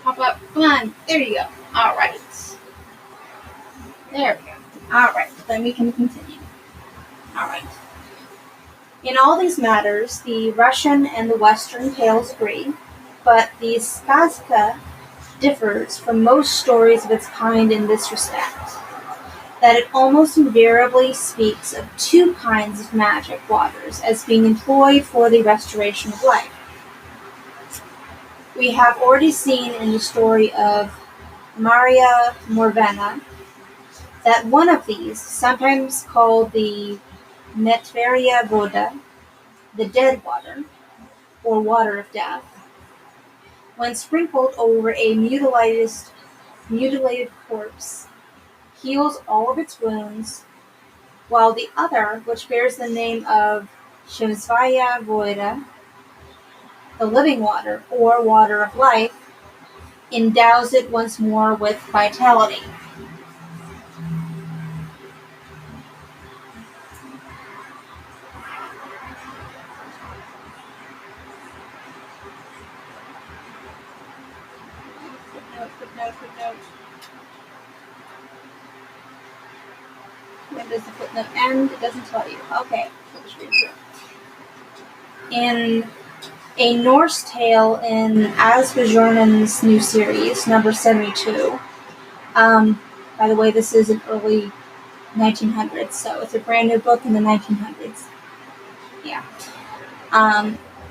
Pop up. Come on. There you go. All right. There we go. All right. Then we can continue. All right. In all these matters, the Russian and the Western tales agree, but the Skazka differs from most stories of its kind in this respect, that it almost invariably speaks of two kinds of magic waters as being employed for the restoration of life. We have already seen in the story of Maria Morvena that one of these, sometimes called the Netveria Voda, the dead water, or water of death, when sprinkled over a mutilated corpse, heals all of its wounds, while the other, which bears the name of Shemsvaya Voda, the living water, or water of life, endows it once more with vitality. Footnote. When does the footnote end? It doesn't tell you. Okay, let's read through. In a Norse tale in Asbjørnsen's new series, number 72. By the way, this is an early 1900s, so it's a brand new book in the 1900s. Yeah.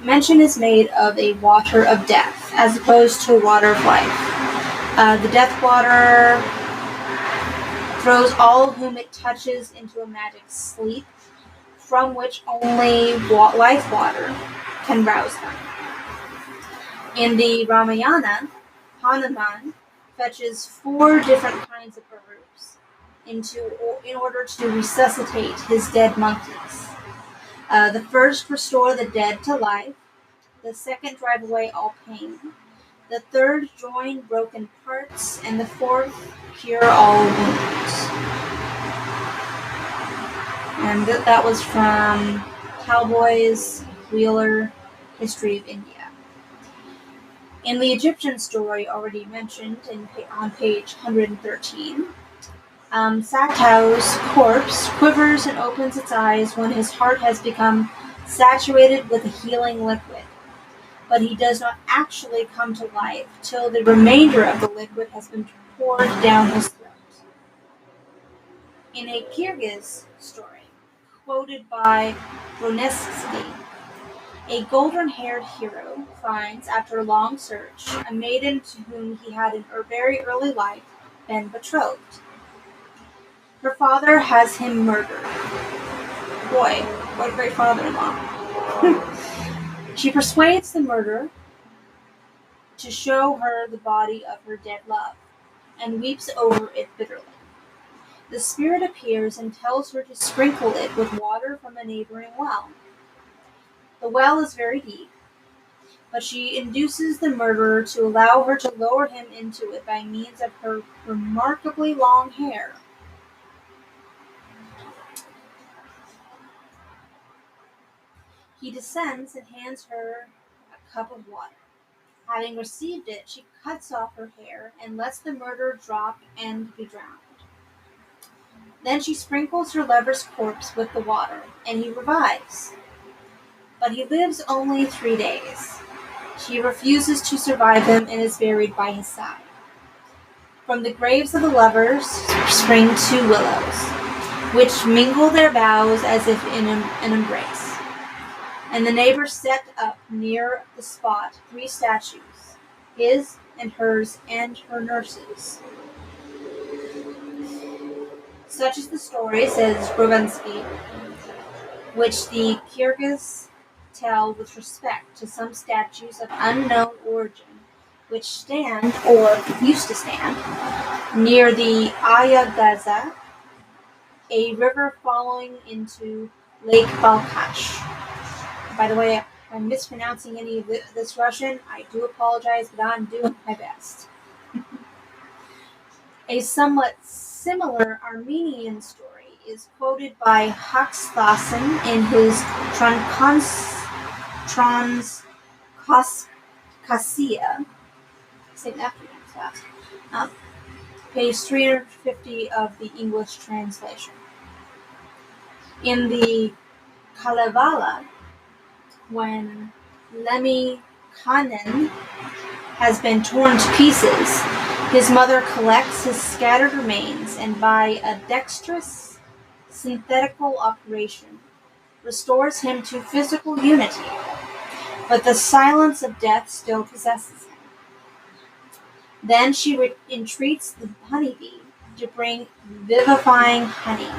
Mention is made of a water of death, as opposed to a water of life. The death water throws all whom it touches into a magic sleep, from which only life water can rouse them. In the Ramayana, Hanuman fetches 4 different kinds of herbs in order to resuscitate his dead monkeys. The first restore the dead to life, the second drive away all pain, the third join broken parts, and the fourth cure all wounds. And that was from Cowboys, Wheeler, History of India. In the Egyptian story already mentioned on page 113, Satow's corpse quivers and opens its eyes when his heart has become saturated with a healing liquid, but he does not actually come to life till the remainder of the liquid has been poured down his throat. In a Kyrgyz story, quoted by Brunetsky, a golden-haired hero finds, after a long search, a maiden to whom he had in her very early life been betrothed. Her father has him murdered. Boy, what a great father-in-law. She persuades the murderer to show her the body of her dead love, and weeps over it bitterly. The spirit appears and tells her to sprinkle it with water from a neighboring well. The well is very deep, but she induces the murderer to allow her to lower him into it by means of her remarkably long hair. He descends and hands her a cup of water. Having received it, she cuts off her hair and lets the murderer drop and be drowned. Then she sprinkles her lover's corpse with the water, and he revives. But he lives only 3 days. She refuses to survive him and is buried by his side. From the graves of the lovers spring 2 willows, which mingle their boughs as if in an embrace. And the neighbors set up near the spot 3 statues, his and hers and her nurse's. Such is the story, says Brunetsky, which the Kyrgyz tell with respect to some statues of unknown origin, which stand, or used to stand, near the Ayagaza, a river falling into Lake Balkhash. By the way, if I'm mispronouncing any of this Russian, I do apologize, but I'm doing my best. A somewhat similar Armenian story is quoted by Haxthasen in his Transkaukasia St. Neptune is fast. Um, Page 350 of the English translation. In the Kalevala, when Lemminkainen has been torn to pieces, his mother collects his scattered remains and, by a dexterous synthetical operation, restores him to physical unity, but the silence of death still possesses him. Then she entreats the honeybee to bring vivifying honey.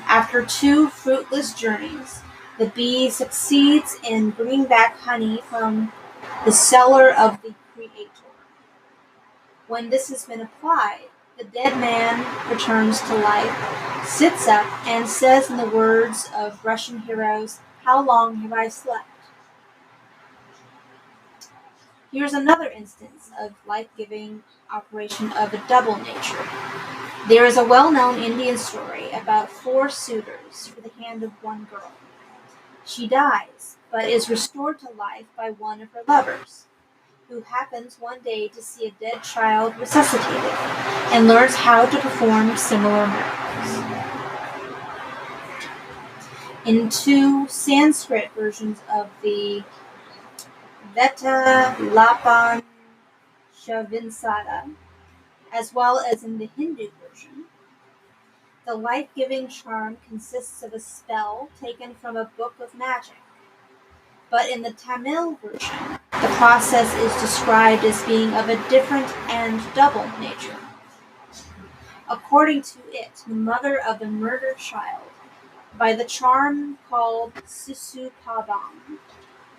After 2 fruitless journeys, the bee succeeds in bringing back honey from the cellar of the Creator. When this has been applied, the dead man returns to life, sits up, and says in the words of Russian heroes, "How long have I slept?" Here's another instance of life-giving operation of a double nature. There is a well-known Indian story about 4 suitors for the hand of one girl. She dies, but is restored to life by one of her lovers, who happens one day to see a dead child resuscitated, and learns how to perform similar miracles. In 2 Sanskrit versions of the Vetalapanchavinsada, as well as in the Hindu version, the life-giving charm consists of a spell taken from a book of magic. But in the Tamil version, the process is described as being of a different and double nature. According to it, the mother of the murdered child, by the charm called Sisupabam,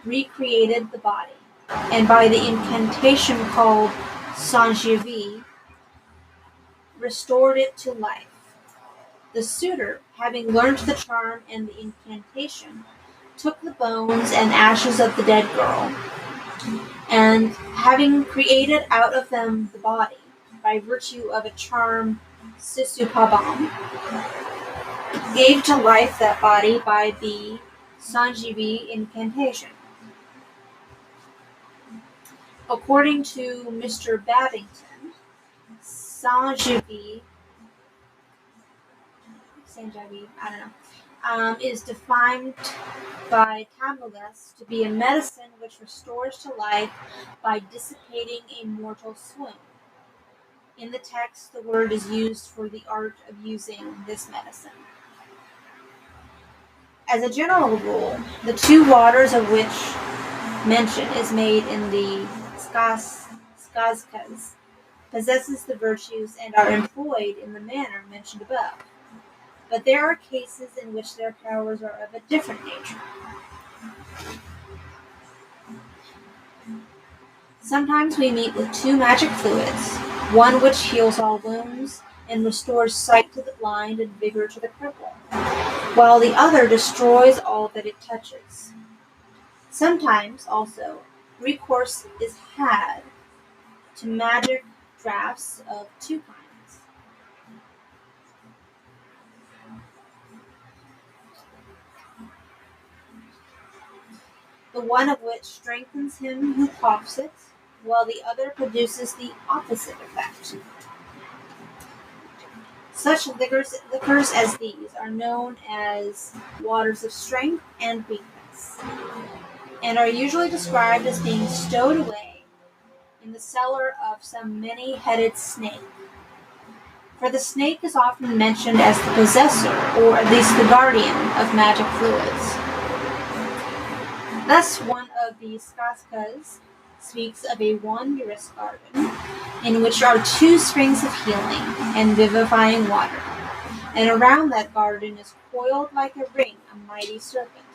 recreated the body, and by the incantation called Sanjeevi, restored it to life. The suitor, having learned the charm and the incantation, took the bones and ashes of the dead girl, and having created out of them the body, by virtue of a charm Sisupabam, gave to life that body by the Sanjeevi incantation. According to Mr. Babington, Sanjeevi, is defined by Tamilists to be a medicine which restores to life by dissipating a mortal swoon. In the text, the word is used for the art of using this medicine. As a general rule, the 2 waters of which mention is made in the skazkas possesses the virtues and are employed in the manner mentioned above. But there are cases in which their powers are of a different nature. Sometimes we meet with 2 magic fluids, one which heals all wounds and restores sight to the blind and vigor to the cripple, while the other destroys all that it touches. Sometimes, also, recourse is had to magic draughts of 2 kinds. The one of which strengthens him who quaffs it, while the other produces the opposite effect. Such liquors as these are known as waters of strength and weakness, and are usually described as being stowed away in the cellar of some many-headed snake. For the snake is often mentioned as the possessor, or at least the guardian, of magic fluids. Thus, one of the skazkas speaks of a wondrous garden, in which are 2 springs of healing and vivifying water, and around that garden is coiled like a ring a mighty serpent.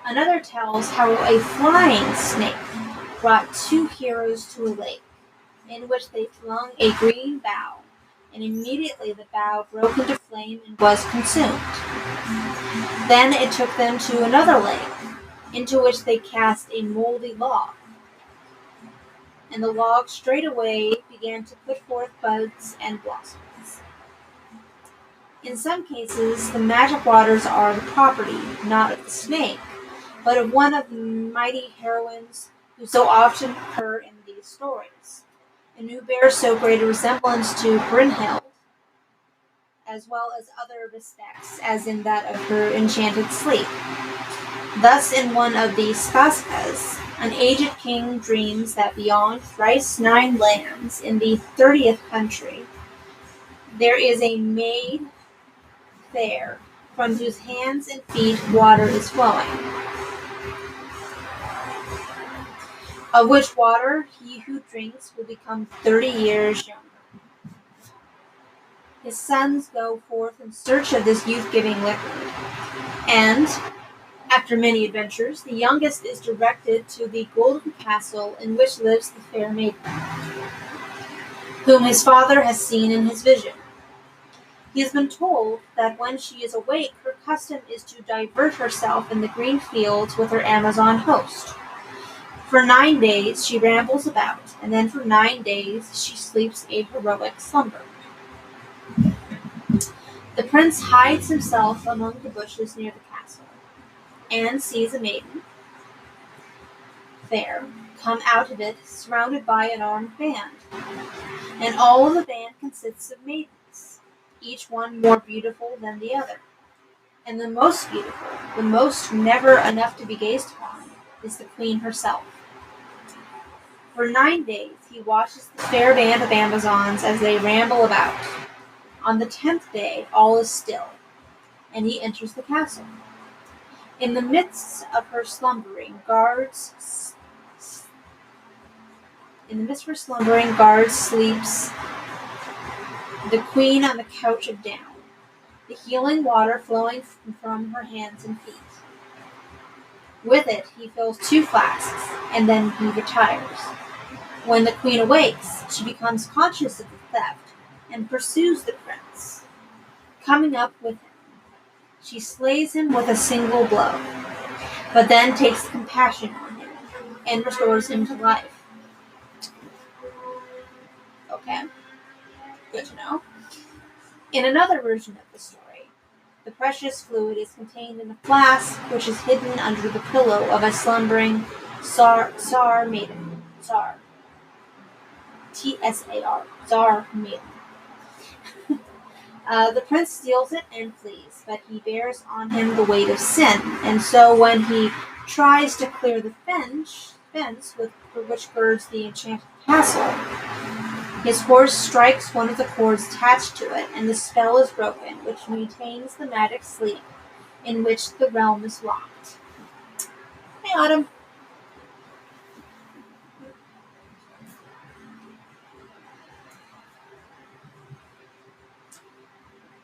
Another tells how a flying snake brought 2 heroes to a lake, in which they flung a green bough, and immediately the bough broke into flame and was consumed. Then it took them to another lake, into which they cast a moldy log, and the log straightway began to put forth buds and blossoms. In some cases, the magic waters are the property, not of the snake, but of one of the mighty heroines who so often occur in these stories, and who bear so great a resemblance to Brynhild, as well as other respects, as in that of her enchanted sleep. Thus, in one of the Skazkas, an aged king dreams that beyond thrice 9 lands in the 30th country, there is a maid fair, from whose hands and feet water is flowing, of which water he who drinks will become 30 years younger. His sons go forth in search of this youth-giving liquid, and, after many adventures, the youngest is directed to the golden castle in which lives the fair maiden, whom his father has seen in his vision. He has been told that when she is awake, her custom is to divert herself in the green fields with her Amazon host. For 9 days she rambles about, and then for 9 days she sleeps a heroic slumber. The prince hides himself among the bushes near the castle, and sees a maiden fair come out of it surrounded by an armed band, and all the band consists of maidens, each one more beautiful than the other. And the most beautiful, the most never enough to be gazed upon, is the queen herself. For 9 days he watches the fair band of Amazons as they ramble about. On the 10th day all is still, and he enters the castle. In the midst of her slumbering, guards sleeps the queen on the couch of down, the healing water flowing from her hands and feet. With it he fills 2 flasks, and then he retires. When the queen awakes, she becomes conscious of the theft, and pursues the prince. Coming up with him, she slays him with a single blow, but then takes compassion on him, and restores him to life. Okay, good to know. In another version of the story, the precious fluid is contained in a flask which is hidden under the pillow of a slumbering Tsar maiden. Tsar. Tsar. Tsar maiden. The prince steals it and flees, but he bears on him the weight of sin, and so when he tries to clear the fence which girds the enchanted castle, his horse strikes one of the cords attached to it, and the spell is broken, which maintains the magic sleep in which the realm is locked. Hey, Autumn.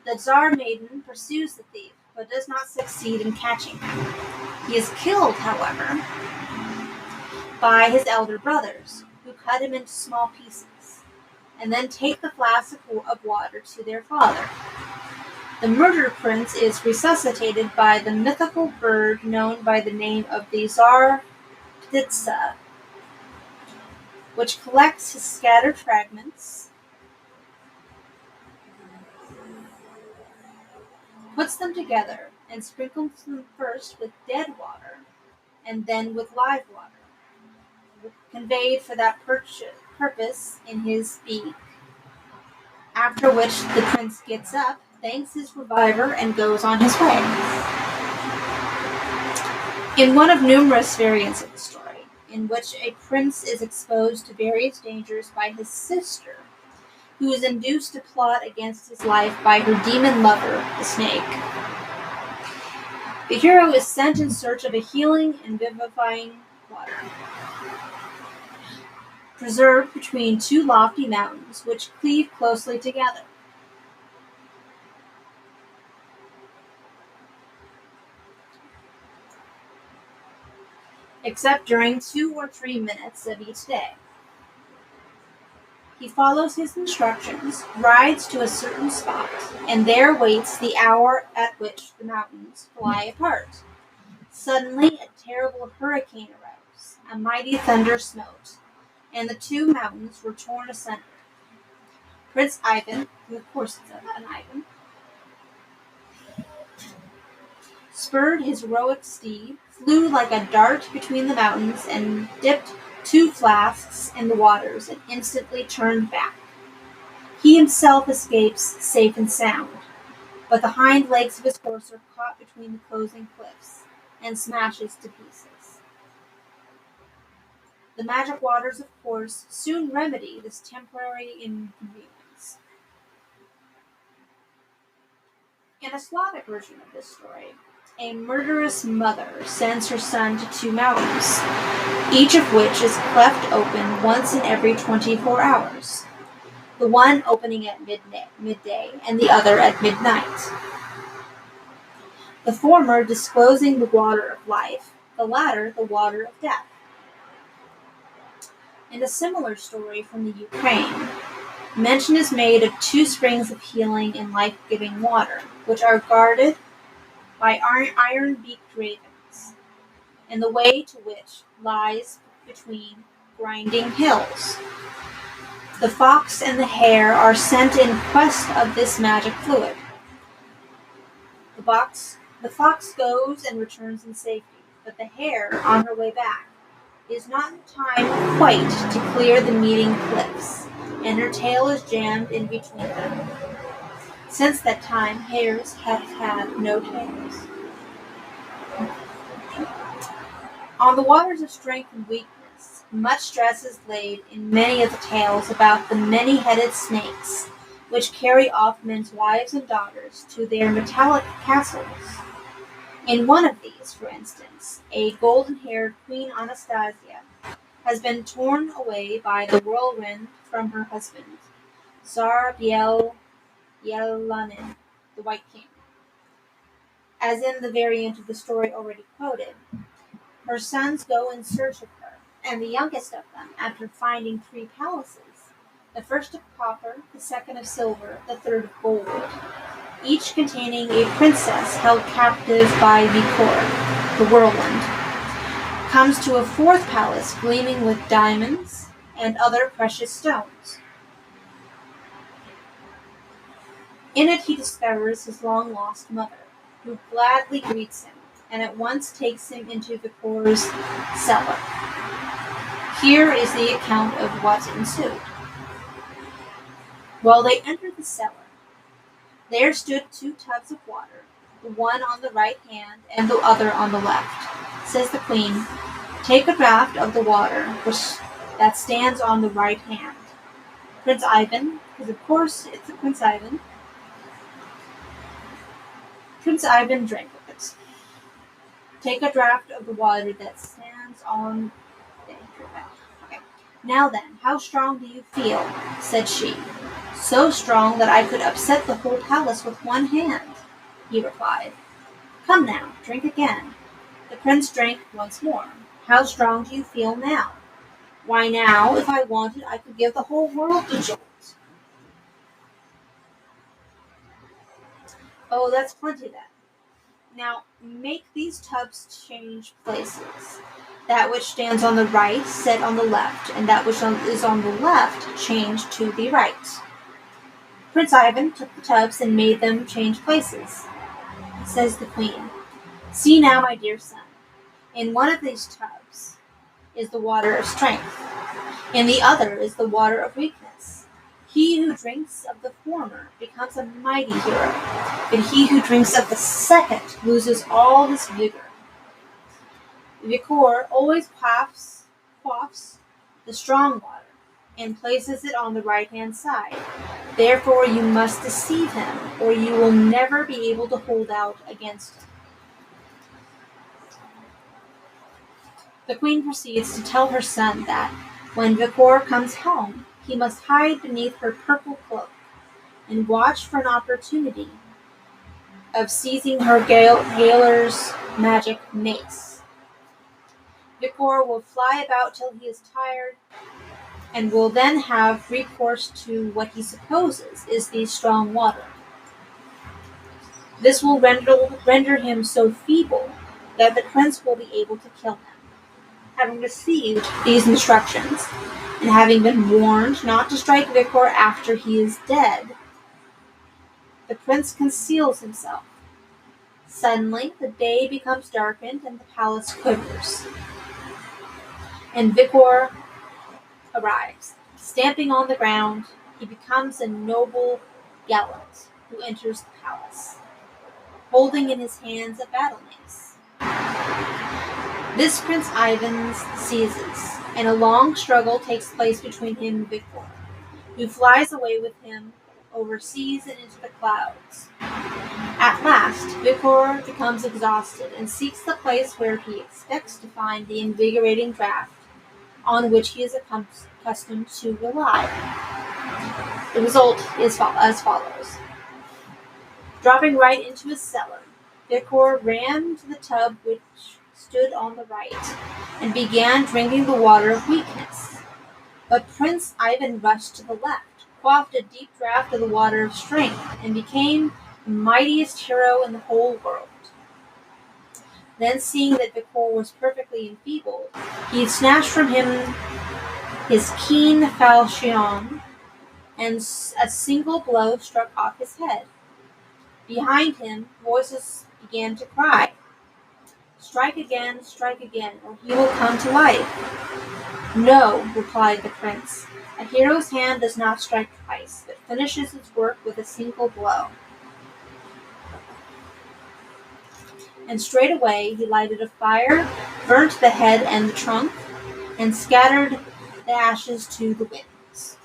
The Tsar maiden pursues the thief, but does not succeed in catching him. He is killed, however, by his elder brothers, who cut him into small pieces, and then take the flask of water to their father. The murdered prince is resuscitated by the mythical bird known by the name of the Tsar Ptitsa, which collects his scattered fragments, puts them together, and sprinkles them first with dead water, and then with live water, conveyed for that purpose in his beak, after which the prince gets up, thanks his reviver, and goes on his way. In one of numerous variants of the story, in which a prince is exposed to various dangers by his sister, who is induced to plot against his life by her demon lover, the snake, the hero is sent in search of a healing and vivifying water, preserved between 2 lofty mountains which cleave closely together. Except during 2 or 3 minutes of each day. He follows his instructions, rides to a certain spot, and there waits the hour at which the mountains fly apart. Suddenly a terrible hurricane arose, a mighty thunder smote, and the 2 mountains were torn asunder. Prince Ivan, who of course is an Ivan, spurred his heroic steed, flew like a dart between the mountains, and dipped 2 flasks in the waters and instantly turned back. He himself escapes safe and sound, but the hind legs of his horse are caught between the closing cliffs and smashes to pieces. The magic waters, of course, soon remedy this temporary inconvenience. In a Slavic version of this story, a murderous mother sends her son to 2 mountains, each of which is cleft open once in every 24 hours, the one opening at midday and the other at midnight. The former disclosing the water of life, the latter the water of death. In a similar story from the Ukraine, mention is made of 2 springs of healing and life-giving water, which are guarded by iron-beaked ravens, and the way to which lies between grinding hills. The fox and the hare are sent in quest of this magic fluid. The fox goes and returns in safety, but the hare, on her way back, is not in time quite to clear the meeting cliffs, and her tail is jammed in between them. Since that time, hares have had no tails. On the waters of strength and weakness, much stress is laid in many of the tales about the many-headed snakes, which carry off men's wives and daughters to their metallic castles. In one of these, for instance, a golden-haired Queen Anastasia has been torn away by the whirlwind from her husband, Tsar Yelanin, the White King. As in the variant of the story already quoted, her sons go in search of her, and the youngest of them, after finding 3 palaces, the first of copper, the second of silver, the third of gold, each containing a princess held captive by Vikor, the whirlwind, comes to a 4th palace gleaming with diamonds and other precious stones. In it he discovers his long-lost mother, who gladly greets him and at once takes him into Vikor's cellar. Here is the account of what ensued. While they entered the cellar, there stood 2 tubs of water, the one on the right hand and the other on the left. Says the queen, "Take a draught of the water that stands on the right hand." Prince Ivan, because of course it's Prince Ivan, drank of it. "Take a draught of the water that stands on..." Okay. "Now then, how strong do you feel?" said she. "So strong that I could upset the whole palace with one hand," he replied. "Come now, drink again." The prince drank once more. "How strong do you feel now?" "Why now, if I wanted, I could give the whole world a jolt." "Oh, that's plenty then. Now make these tubs change places. That which stands on the right set on the left, and that which is on the left change to the right." Prince Ivan took the tubs and made them change places. Says the queen, "See now, my dear son, in one of these tubs is the water of strength, in the other is the water of weakness. He who drinks of the former becomes a mighty hero, but he who drinks of the second loses all his vigor. Vikor always quaffs the strong water and places it on the right-hand side. Therefore you must deceive him, or you will never be able to hold out against him." The queen proceeds to tell her son that, when Vikor comes home, he must hide beneath her purple cloak and watch for an opportunity of seizing her gaoler's magic mace. Vikor will fly about till he is tired, and will then have recourse to what he supposes is the strong water. This will render him so feeble that the prince will be able to kill him. Having received these instructions, and having been warned not to strike Vikor after he is dead, the prince conceals himself. Suddenly, the day becomes darkened and the palace quivers. and Vikor arrives. Stamping on the ground, he becomes a noble gallant who enters the palace, holding in his hands a battle mace. This Prince Ivan seizes, and a long struggle takes place between him and Viktor, who flies away with him over seas and into the clouds. At last, Viktor becomes exhausted and seeks the place where he expects to find the invigorating draught on which he is accustomed to rely. The result is as follows. Dropping right into his cellar, Viktor ran to the tub which stood on the right and began drinking the water of weakness. But Prince Ivan rushed to the left, quaffed a deep draught of the water of strength, and became the mightiest hero in the whole world. Then, seeing that Viktor was perfectly enfeebled, he snatched from him his keen falchion, and a single blow struck off his head. Behind him, voices began to cry, strike again, or he will come to life." "No," replied the prince. "A hero's hand does not strike twice, but finishes its work with a single blow." And straightway he lighted a fire, burnt the head and the trunk, and scattered the ashes to the winds.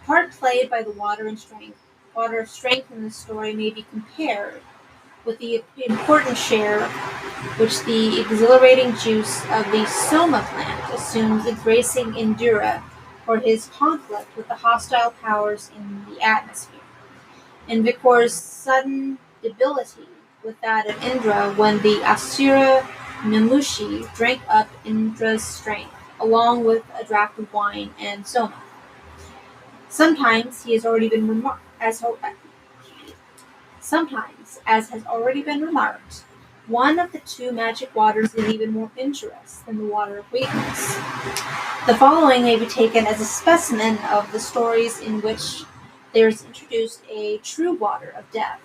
The part played by the water of strength in this story may be compared with the important share which the exhilarating juice of the soma plant assumes in bracing Indra for his conflict with the hostile powers in the atmosphere, and Viktor's sudden debility with that of Indra when the Asura Mamushi drank up Indra's strength, along with a draught of wine and soma. Sometimes, as has already been remarked, one of the two magic waters is even more injurious than the water of weakness. The following may be taken as a specimen of the stories in which there is introduced a true water of death,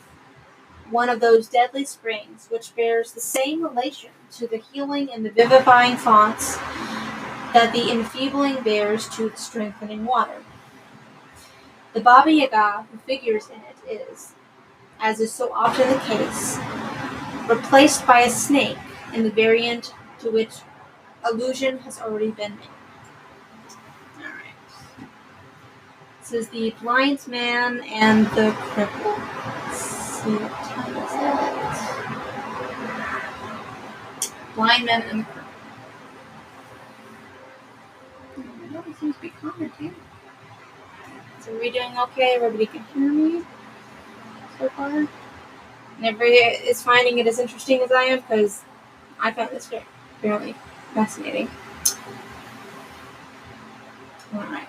one of those deadly springs which bears the same relation to the healing and the vivifying founts that the enfeebling bears to the strengthening water. The Baba Yaga who figures in it is, as is so often the case, replaced by a snake in the variant to which allusion has already been made. Alright. This is the blind man and the cripple. Let's see what time is it. Blind man and the cripple. Nobody seems to be commenting. So are we doing okay? Everybody can hear me so far? And everybody is finding it as interesting as I am, because I found this fairly fascinating. Alright.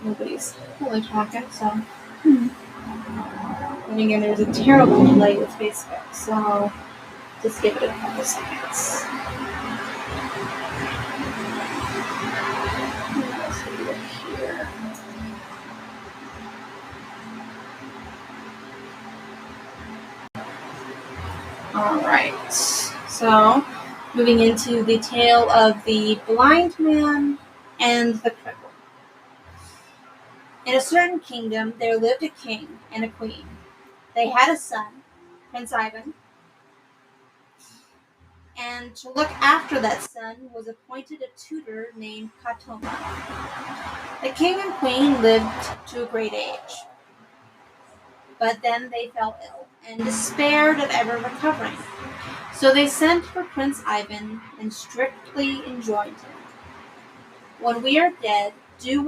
Nobody's really talking, so. And again, there's a terrible delay with Facebook, so just give it a couple seconds. Let's see here. Alright, so moving into the tale of the blind man and the cripple. In a certain kingdom there lived a king and a queen. They had a son, Prince Ivan, and to look after that son was appointed a tutor named Katoma. The king and queen lived to a great age, but then they fell ill and despaired of ever recovering. So they sent for Prince Ivan and strictly enjoined him. "When we are dead, do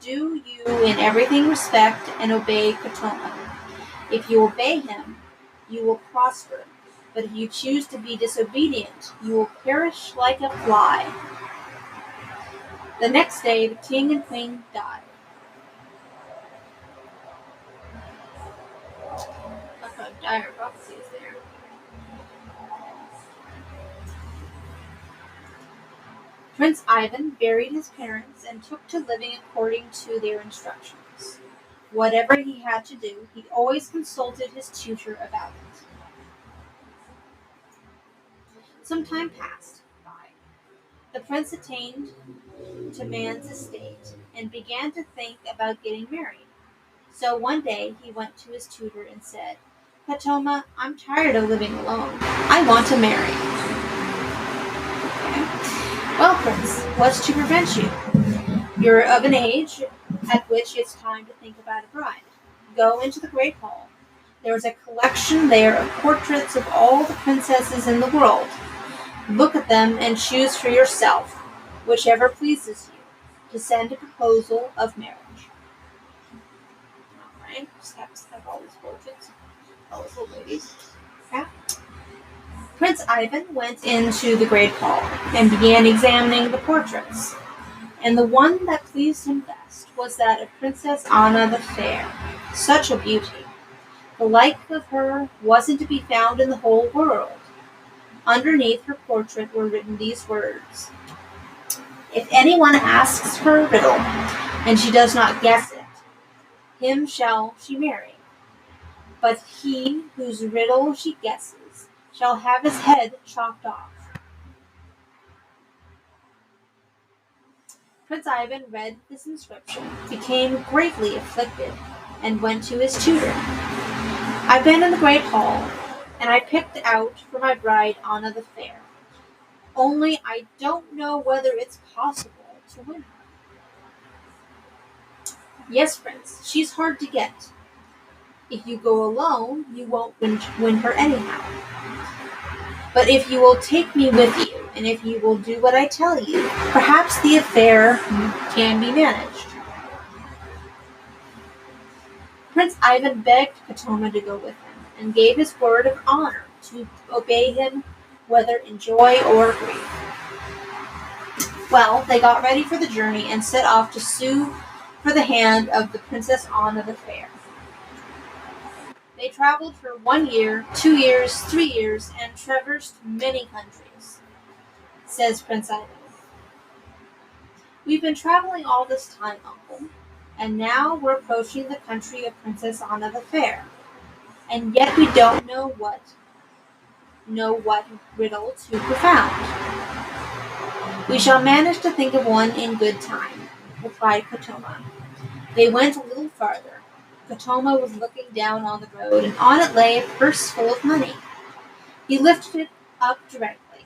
you in everything respect and obey Katoma. If you obey him, you will prosper, but if you choose to be disobedient, you will perish like a fly." The next day, the king and queen died. Look how dire prophecy is there. Prince Ivan buried his parents and took to living according to their instructions. Whatever he had to do, he always consulted his tutor about it. Some time passed by. The prince attained to man's estate and began to think about getting married. So one day he went to his tutor and said, Katoma, I'm tired of living alone. I want to marry. Okay. Well, Prince, what's to prevent you? You're of an age at which it's time to think about a bride. Go into the Great Hall. There is a collection there of portraits of all the princesses in the world. Look at them and choose for yourself, whichever pleases you, to send a proposal of marriage. Alright, just have all these portraits, all these little ladies. Okay. Prince Ivan went into the Great Hall and began examining the portraits. And the one that pleased him best was that of Princess Anna the Fair. Such a beauty. The like of her wasn't to be found in the whole world. Underneath her portrait were written these words. If anyone asks her a riddle, and she does not guess it, him shall she marry. But he whose riddle she guesses shall have his head chopped off. Prince Ivan read this inscription, became greatly afflicted, and went to his tutor. I've been in the Great Hall, and I picked out for my bride Anna the Fair. Only I don't know whether it's possible to win her. Yes, Prince, she's hard to get. If you go alone, you won't win her anyhow. But if you will take me with you, and if you will do what I tell you, perhaps the affair can be managed. Prince Ivan begged Katoma to go with him, and gave his word of honor to obey him, whether in joy or grief. Well, they got ready for the journey and set off to sue for the hand of the Princess Anna the Fair. They traveled for 1 year, 2 years, 3 years, and traversed many countries, says Prince Ivan. We've been traveling all this time, Uncle, and now we're approaching the country of Princess Anna the Fair, and yet we don't know what riddle to propound. We shall manage to think of one in good time, replied Katoma. They went a little farther. Katoma was looking down on the road, and on it lay a purse full of money. He lifted it up directly,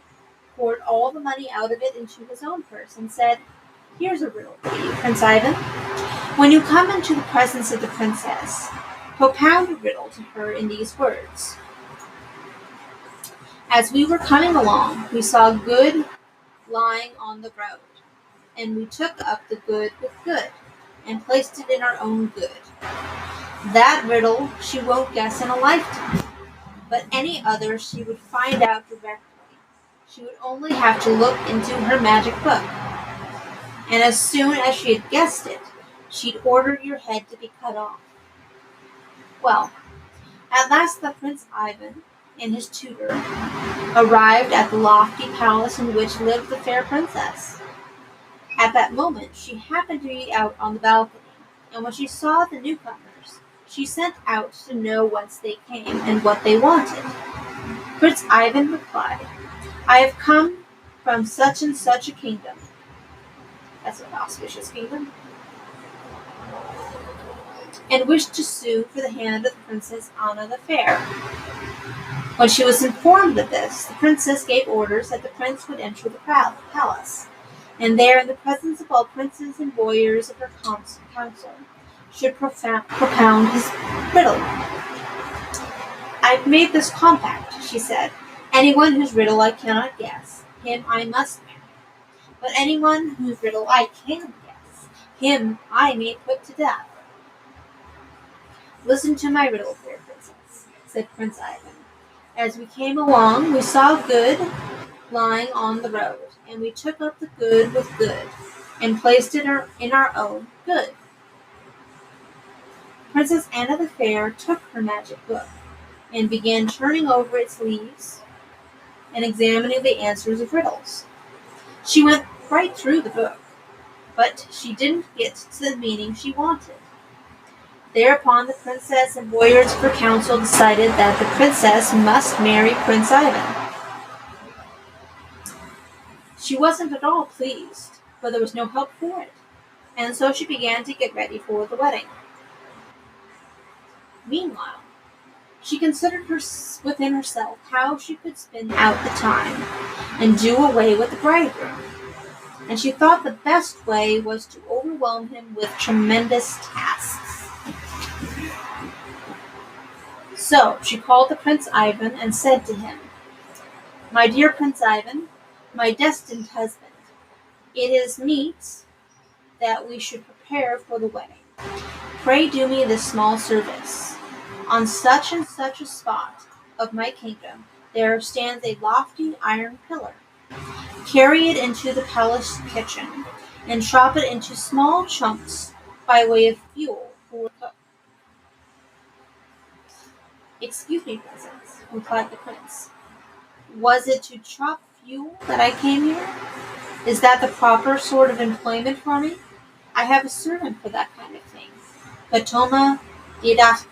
poured all the money out of it into his own purse, and said, Here's a riddle for you, Prince Ivan. When you come into the presence of the princess, propound a riddle to her in these words. As we were coming along, we saw good lying on the road, and we took up the good with good, and placed it in our own good. That riddle she won't guess in a lifetime, but any other she would find out directly. She would only have to look into her magic book, and as soon as she had guessed it, she'd order your head to be cut off. Well, at last the Prince Ivan and his tutor arrived at the lofty palace in which lived the fair princess. At that moment, she happened to be out on the balcony, and when she saw the newcomers, she sent out to know whence they came and what they wanted. Prince Ivan replied, I have come from such and such a kingdom. That's an auspicious kingdom. And wished to sue for the hand of the Princess Anna the Fair. When she was informed of this, the princess gave orders that the prince would enter the palace, and there, in the presence of all princes and warriors of her council, should propound his riddle. I've made this compact, she said. Anyone whose riddle I cannot guess, him I must marry. But anyone whose riddle I can guess, him I may put to death. Listen to my riddle, fair princess, said Prince Ivan. As we came along, we saw good lying on the road, and we took up the good with good, and placed it in our own good. Princess Anna the Fair took her magic book, and began turning over its leaves and examining the answers of riddles. She went right through the book, but she didn't get to the meaning she wanted. Thereupon the princess and warriors of her council decided that the princess must marry Prince Ivan. She wasn't at all pleased, but there was no help for it, and so she began to get ready for the wedding. Meanwhile, she considered within herself how she could spin out the time and do away with the bridegroom, and she thought the best way was to overwhelm him with tremendous tasks. So she called the Prince Ivan and said to him, "My dear Prince Ivan, my destined husband, it is meet that we should prepare for the wedding. Pray do me this small service. On such and such a spot of my kingdom there stands a lofty iron pillar. Carry it into the palace kitchen, and chop it into small chunks by way of fuel for the cook." "Excuse me, Princess," replied the prince. "Was it to chop fuel that I came here? Is that the proper sort of employment for me? I have a servant for that kind of thing, Katoma Diedatka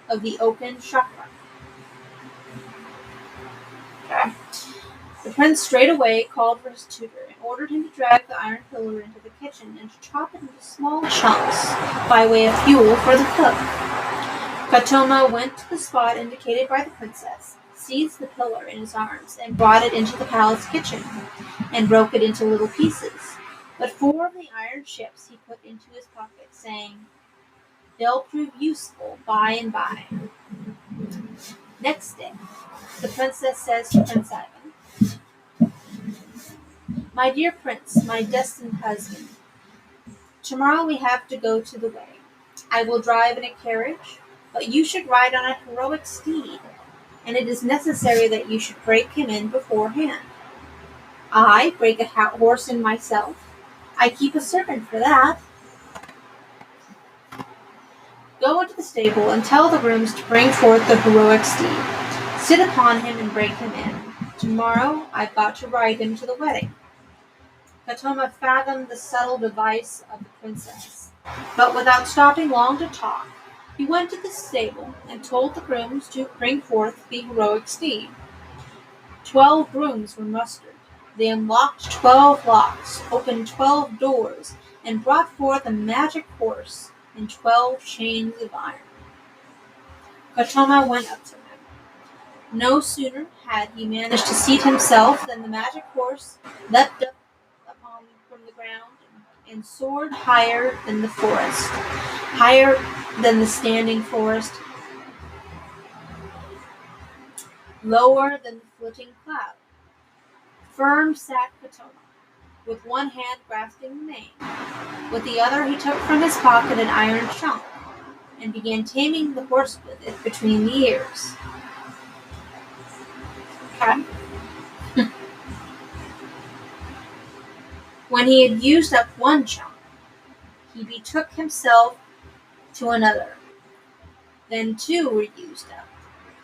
of the Oaken Chakra." Okay. The prince straightway called for his tutor and ordered him to drag the iron pillar into the kitchen and to chop it into small chunks by way of fuel for the cook. Katoma went to the spot indicated by the princess, seized the pillar in his arms, and brought it into the palace kitchen, and broke it into little pieces. But 4 of the iron chips he put into his pocket, saying, "They'll prove useful by and by." Next day, the princess says to Prince Ivan, "My dear prince, my destined husband, tomorrow we have to go to the wedding. I will drive in a carriage, but you should ride on a heroic steed, and it is necessary that you should break him in beforehand." "I break a horse in myself? I keep a servant for that." "Go into the stable and tell the grooms to bring forth the heroic steed. Sit upon him and break him in. Tomorrow I've got to ride him to the wedding." Katoma fathomed the subtle device of the princess, but without stopping long to talk, he went to the stable and told the grooms to bring forth the heroic steed. 12 grooms were mustered. They unlocked 12 locks, opened 12 doors, and brought forth a magic horse and 12 chains of iron. Katoma went up to him. No sooner had he managed to seat himself than the magic horse leapt up from the ground and soared higher than the forest, higher than the standing forest, lower than the flitting cloud. Firm sat Katoma, with one hand grasping the mane. With the other he took from his pocket an iron chunk, and began taming the horse with it between the ears. Okay. When he had used up one chunk, he betook himself to another. Then 2 were used up.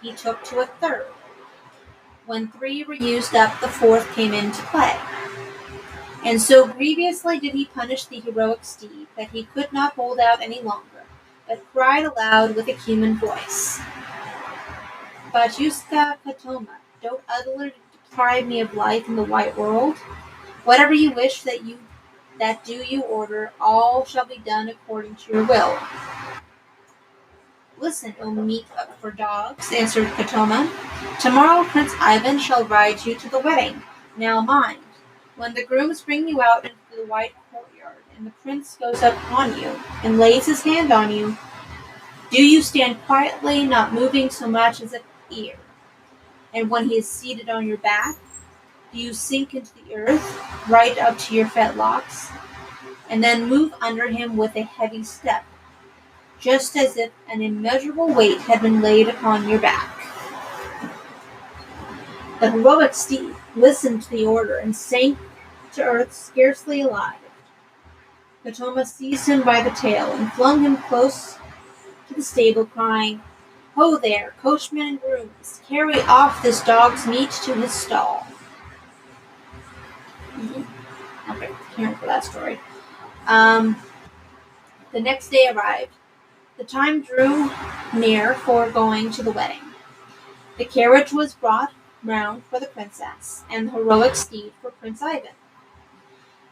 He took to a third. When 3 were used up, the 4th came into play. And so grievously did he punish the heroic steed that he could not hold out any longer, but cried aloud with a human voice, "Batyushka Katoma, don't utterly deprive me of life in the white world. Whatever you wish that do you order, all shall be done according to your will." "Listen, O meek for dogs," answered Katoma. "Tomorrow Prince Ivan shall ride you to the wedding. Now mind, when the grooms bring you out into the white courtyard, and the prince goes up on you and lays his hand on you, do you stand quietly, not moving so much as an ear. And when he is seated on your back, do you sink into the earth, right up to your fetlocks, and then move under him with a heavy step, just as if an immeasurable weight had been laid upon your back." The heroic steed listened to the order and sank to earth scarcely alive. Katoma seized him by the tail and flung him close to the stable, crying, "Ho there, coachmen and grooms, carry off this dog's meat to his stall." Okay, here for that story. The next day arrived. The time drew near for going to the wedding. The carriage was brought round for the princess, and the heroic steed for Prince Ivan.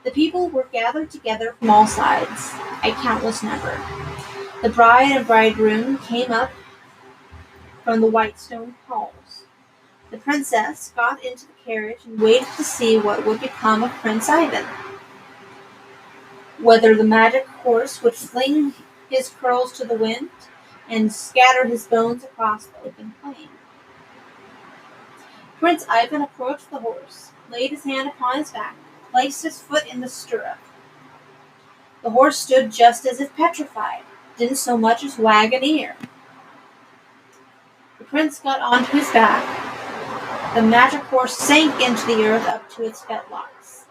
The people were gathered together from all sides, a countless number. The bride and bridegroom came up from the white stone halls. The princess got into the carriage and waited to see what would become of Prince Ivan. Whether the magic horse would fling his curls to the wind and scatter his bones across the open plain. Prince Ivan approached the horse, laid his hand upon his back, placed his foot in the stirrup. The horse stood just as if petrified, didn't so much as wag an ear. The prince got onto his back. The magic horse sank into the earth up to its fetlocks.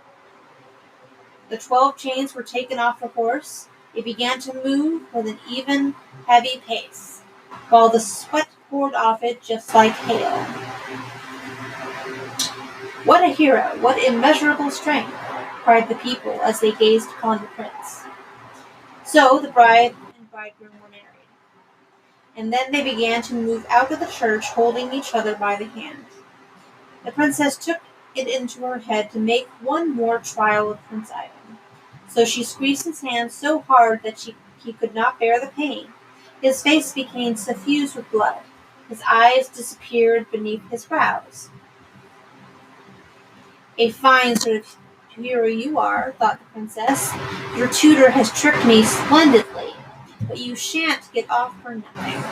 The 12 chains were taken off the horse. It began to move with an even, heavy pace, while the sweat poured off it just like hail. "What a hero! What immeasurable strength!" cried the people as they gazed upon the prince. So the bride and bridegroom were married, and then they began to move out of the church holding each other by the hand. The princess took it into her head to make one more trial of Prince Ivan. So she squeezed his hand so hard that he could not bear the pain. His face became suffused with blood. His eyes disappeared beneath his brows. "A fine sort of hero you are," thought the princess. "Your tutor has tricked me splendidly, but you shan't get off for nothing."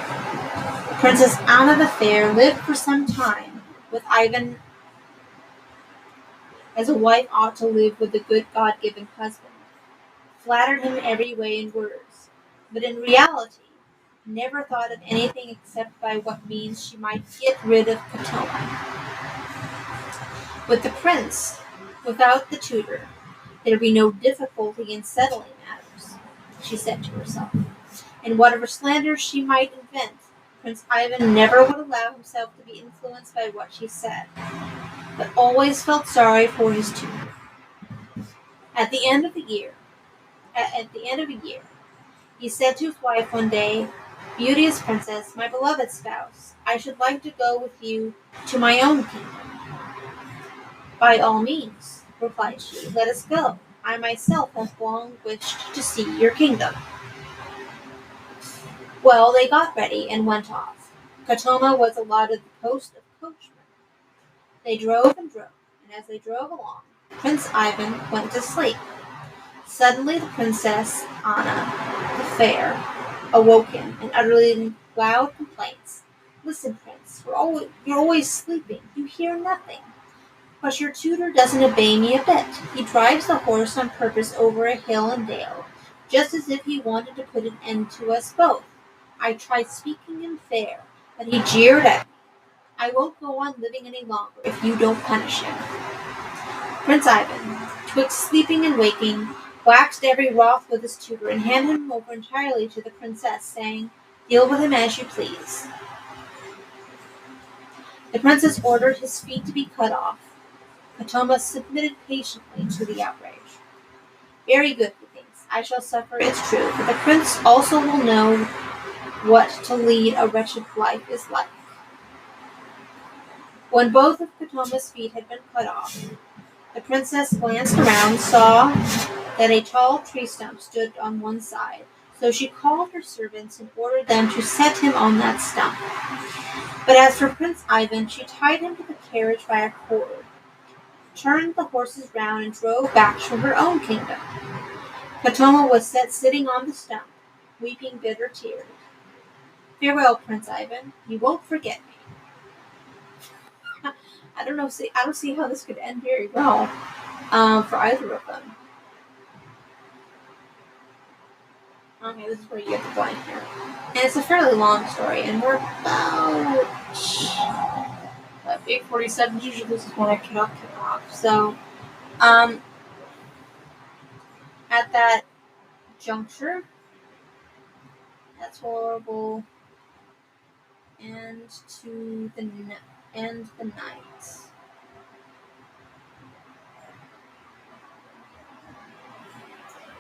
Princess Anna the Fair lived for some time with Ivan as a wife ought to live with a good God-given husband, flattered him every way in words, but in reality never thought of anything except by what means she might get rid of Katoma. With the prince, without the tutor, there'd be no difficulty in settling matters, she said to herself, and whatever slanders she might invent, Prince Ivan never would allow himself to be influenced by what she said, but always felt sorry for his tutor. At the end of a year, he said to his wife one day, "Beauteous princess, my beloved spouse, I should like to go with you to my own kingdom." "By all means," replied she, "let us go. I myself have long wished to see your kingdom." Well, they got ready and went off. Katoma was allotted the post of coachman. They drove and drove, and as they drove along, Prince Ivan went to sleep. Suddenly the Princess Anna the Fair awoke him and uttered loud complaints. "Listen, Prince, you're always sleeping. You hear nothing. But your tutor doesn't obey me a bit. He drives the horse on purpose over a hill and dale, just as if he wanted to put an end to us both. I tried speaking him fair, but he jeered at me. I won't go on living any longer if you don't punish him." Prince Ivan, twixt sleeping and waking, waxed very wroth with his tutor and handed him over entirely to the princess, saying, "Deal with him as you please." The princess ordered his feet to be cut off. Katoma submitted patiently to the outrage. "Very good," he thinks. "I shall suffer, it's true, but the prince also will know what to lead a wretched life is like." When both of Katoma's feet had been cut off, the princess glanced around, saw that a tall tree stump stood on one side, so she called her servants and ordered them to set him on that stump. But as for Prince Ivan, she tied him to the carriage by a cord, turned the horses round, and drove back to her own kingdom. Katoma was sitting on the stump, weeping bitter tears. "Farewell, Prince Ivan. You won't forget me." I don't see how this could end very well for either of them. Okay, this is where you get the blank here. And it's a fairly long story, and we're about 8:47. Usually this is when I kick off. So, at that juncture, that's horrible. And to end the night.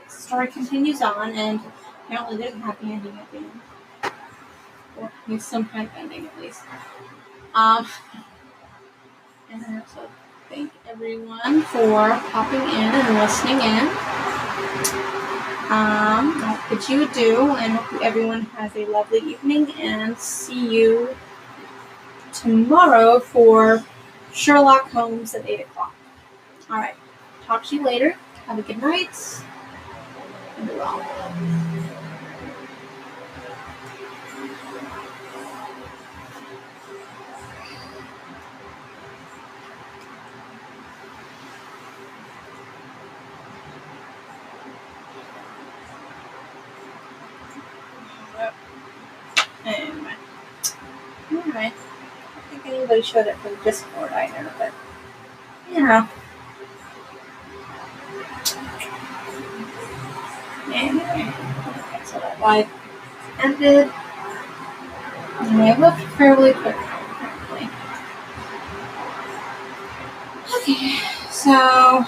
The story continues on, and apparently there's a happy ending at the end. Or at least some kind of ending, at least. And then so thank everyone for popping in and listening in. I'll bid you adieu, and hope everyone has a lovely evening, and see you tomorrow for Sherlock Holmes at 8 o'clock. Alright, talk to you later. Have a good night. And be well. Anyway, I don't think anybody showed up for the Discord either, but Anyway, okay, so that live ended. And I left fairly quickly, apparently. Okay, so